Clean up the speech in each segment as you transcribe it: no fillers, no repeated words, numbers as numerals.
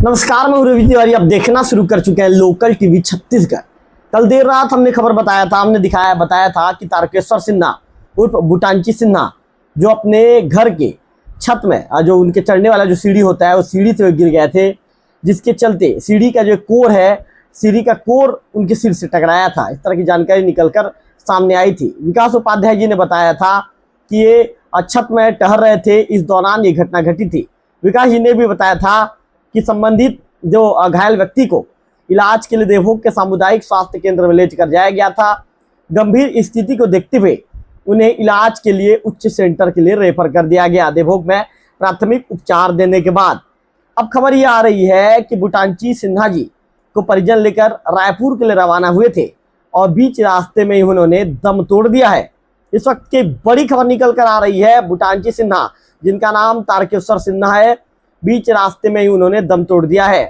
नमस्कार, मैं रवि तिवारी। अब देखना शुरू कर चुके हैं लोकल टीवी छत्तीसगढ़। कल देर रात हमने खबर बताया था कि तारकेश्वर सिन्हा उर्फ बुटांची सिन्हा जो अपने घर के छत में जो उनके चढ़ने वाला जो सीढ़ी होता है उस सीढ़ी से गिर गए थे, जिसके चलते सीढ़ी का जो कोर है, सीढ़ी का कोर उनके सिर से टकराया था। इस तरह की जानकारी निकलकर सामने आई थी। विकास उपाध्याय जी ने बताया था कि ये छत में टहल रहे थे, इस दौरान ये घटना घटी थी। विकास जी ने भी बताया था कि संबंधित जो घायल व्यक्ति को इलाज के लिए देवभोग के सामुदायिक स्वास्थ्य केंद्र में लेकर जाया गया था। गंभीर स्थिति को देखते हुए उन्हें इलाज के लिए उच्च सेंटर के लिए रेफर कर दिया गया। देवभोग में प्राथमिक उपचार देने के बाद अब खबर ये आ रही है कि बुटांची सिन्हा जी को परिजन लेकर रायपुर के लिए रवाना हुए थे और बीच रास्ते में ही उन्होंने दम तोड़ दिया है। इस वक्त की बड़ी खबर निकल कर आ रही है। बुटांची सिन्हा, जिनका नाम तारकेश्वर सिन्हा है, बीच रास्ते में ही उन्होंने दम तोड़ दिया है।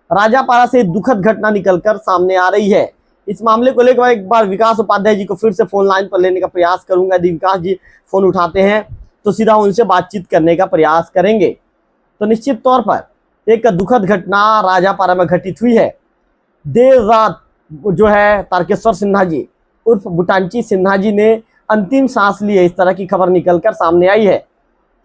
राजापारा से दुखद घटना निकलकर सामने आ रही है। इस मामले को लेकर एक बार विकास उपाध्याय जी को फिर से फोन लाइन पर लेने का प्रयास करूंगा। यदि विकास जी फोन उठाते हैं तो सीधा उनसे बातचीत करने का प्रयास करेंगे। तो निश्चित तौर पर एक दुखद घटना राजापारा में घटित हुई है। देर रात जो है तारकेश्वर सिन्हा जी उर्फ बुटांची सिन्हा जी ने अंतिम सांस ली है, इस तरह की खबर निकलकर सामने आई है।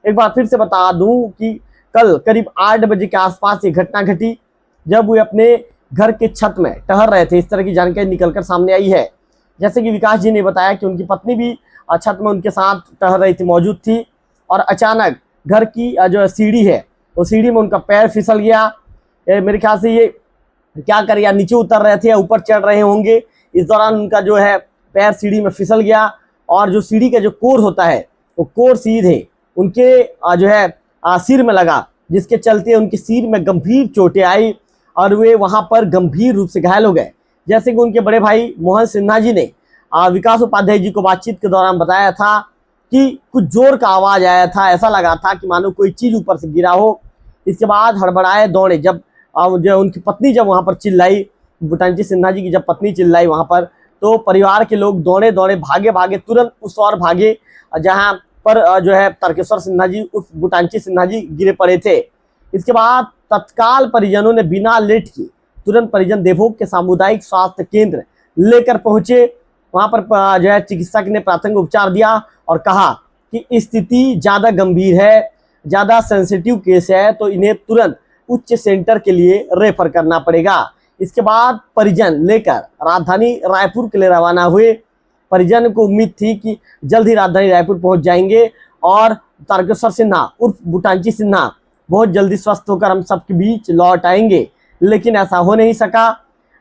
एक बार फिर से बता दूं कि कल करीब 8 बजे के आसपास ये घटना घटी, जब वे अपने घर के छत में टहल रहे थे। इस तरह की जानकारी निकलकर सामने आई है। जैसे कि विकास जी ने बताया कि उनकी पत्नी भी छत में उनके साथ टहल रही थी, मौजूद थी, और अचानक घर की जो सीढ़ी है वो सीढ़ी में उनका पैर फिसल गया। मेरे ख्याल से ये क्या कर या नीचे उतर रहे थे या ऊपर चढ़ रहे होंगे। इस दौरान उनका जो है पैर सीढ़ी में फिसल गया और जो सीढ़ी का जो कोर होता है वो कोर सीधे उनके जो है सिर में लगा, जिसके चलते उनके सिर में गंभीर चोटें आई और वे वहां पर गंभीर रूप से घायल हो गए। जैसे कि उनके बड़े भाई मोहन सिन्हा जी ने विकास उपाध्याय जी को बातचीत के दौरान बताया था कि कुछ जोर का आवाज आया था, ऐसा लगा था कि मानो कोई चीज ऊपर से गिरा हो। इसके बाद हड़बड़ाए दौड़े। जब जो उनकी पत्नी जब वहां पर चिल्लाई, बुटांची सिन्हा जी की जब पत्नी चिल्लाई वहां पर, तो परिवार के लोग दौड़े भागे तुरंत उस ओर भागे जहां पर जो है तारकेश्वर सिन्हा जी उस बुटांची सिन्हा जी गिरे पड़े थे। इसके बाद तत्काल परिजनों ने बिना लेट किए तुरंत परिजन देवभोग के सामुदायिक स्वास्थ्य केंद्र लेकर पहुंचे। वहां पर जो है चिकित्सक ने प्राथमिक उपचार दिया और कहा कि स्थिति ज़्यादा गंभीर है, ज़्यादा सेंसिटिव केस है, तो इन्हें तुरंत उच्च सेंटर के लिए रेफर करना पड़ेगा। इसके बाद परिजन लेकर राजधानी रायपुर के लिए रवाना हुए। परिजन को उम्मीद थी कि जल्द ही राजधानी रायपुर पहुंच जाएंगे और तारकेश्वर सिन्हा उर्फ बुटांची सिन्हा बहुत जल्दी स्वस्थ होकर हम सबके बीच लौट आएंगे, लेकिन ऐसा हो नहीं सका।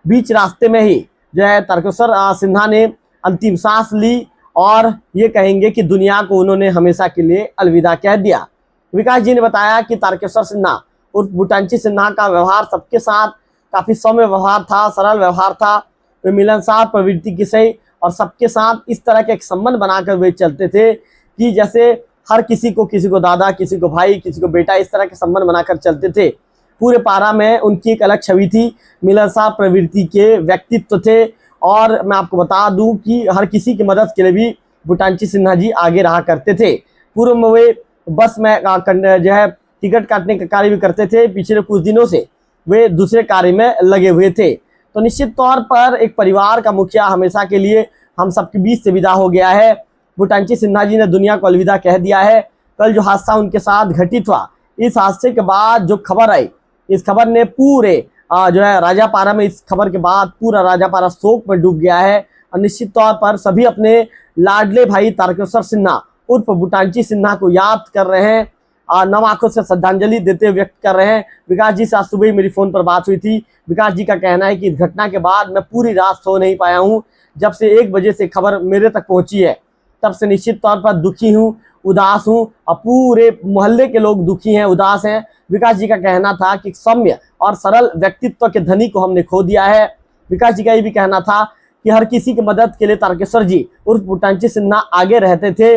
बीच रास्ते में ही जो है तारकेश्वर सिन्हा ने अंतिम सांस ली और ये कहेंगे कि दुनिया को उन्होंने हमेशा के लिए अलविदा कह दिया। विकास जी ने बताया कि तारकेश्वर सिन्हा उर्फ बुटांची सिन्हा का व्यवहार सबके साथ काफ़ी सौम्य व्यवहार था, सरल व्यवहार था। वे मिलनसार प्रवृत्ति के सही और सबके साथ इस तरह के एक संबंध बनाकर वे चलते थे कि जैसे हर किसी को दादा, किसी को भाई, किसी को बेटा, इस तरह के संबंध बनाकर चलते थे। पूरे पारा में उनकी एक अलग छवि थी, मिलनसार प्रवृत्ति के व्यक्तित्व थे। और मैं आपको बता दूं कि हर किसी की मदद के लिए भी बुटांची सिन्हा जी आगे रहा करते थे। पूर्व में वे बस में जो है टिकट काटने का कार्य भी करते थे। पिछले कुछ दिनों से वे दूसरे कार्य में लगे हुए थे। तो निश्चित तौर पर एक परिवार का मुखिया हमेशा के लिए हम सबके बीच से विदा हो गया है। बुटांची सिन्हा जी ने दुनिया को अलविदा कह दिया है। कल जो हादसा उनके साथ घटित हुआ, इस हादसे के बाद जो खबर आई, इस खबर ने पूरे जो है राजापारा में, इस खबर के बाद पूरा राजापारा शोक में डूब गया है। और निश्चित तौर पर सभी अपने लाडले भाई तारकेश्वर सिन्हा उर्फ बुटांची सिन्हा को याद कर रहे हैं, नम आंखों से श्रद्धांजलि देते व्यक्त कर रहे हैं। विकास जी से आज सुबह ही मेरी फ़ोन पर बात हुई थी। विकास जी का कहना है कि इस घटना के बाद मैं पूरी रात सो नहीं पाया हूँ। जब से 1 बजे से खबर मेरे तक पहुँची है तब से निश्चित तौर पर दुखी हूँ, उदास हूँ और पूरे मोहल्ले के लोग दुखी हैं, उदास हैं। विकास जी का कहना था कि सौम्य और सरल व्यक्तित्व के धनी को हमने खो दिया है। विकास जी का ये भी कहना था कि हर किसी की मदद के लिए तारकेश्वर जी उर्फ बुटांची सिन्हा आगे रहते थे।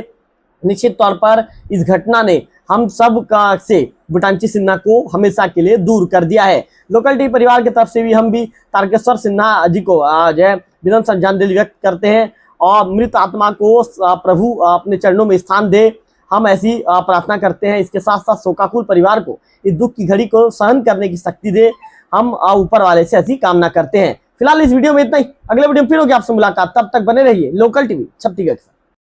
निश्चित तौर पर इस घटना ने हम सब का से बुटांची सिन्हा को हमेशा के लिए दूर कर दिया है। लोकल टीवी परिवार की तरफ से भी हम भी तारकेश्वर सिन्हा जी को जो है विनम्र श्रद्धांजलि व्यक्त करते हैं और मृत आत्मा को प्रभु अपने चरणों में स्थान दे हम ऐसी प्रार्थना करते हैं। इसके साथ साथ शोकाकुल परिवार को इस दुख की घड़ी को सहन करने की शक्ति दे, हम ऊपर वाले से ऐसी कामना करते हैं। फिलहाल इस वीडियो में इतना ही, अगले वीडियो में फिर होगी आपसे मुलाकात। तब तक बने रहिए लोकल टीवी छत्तीसगढ़।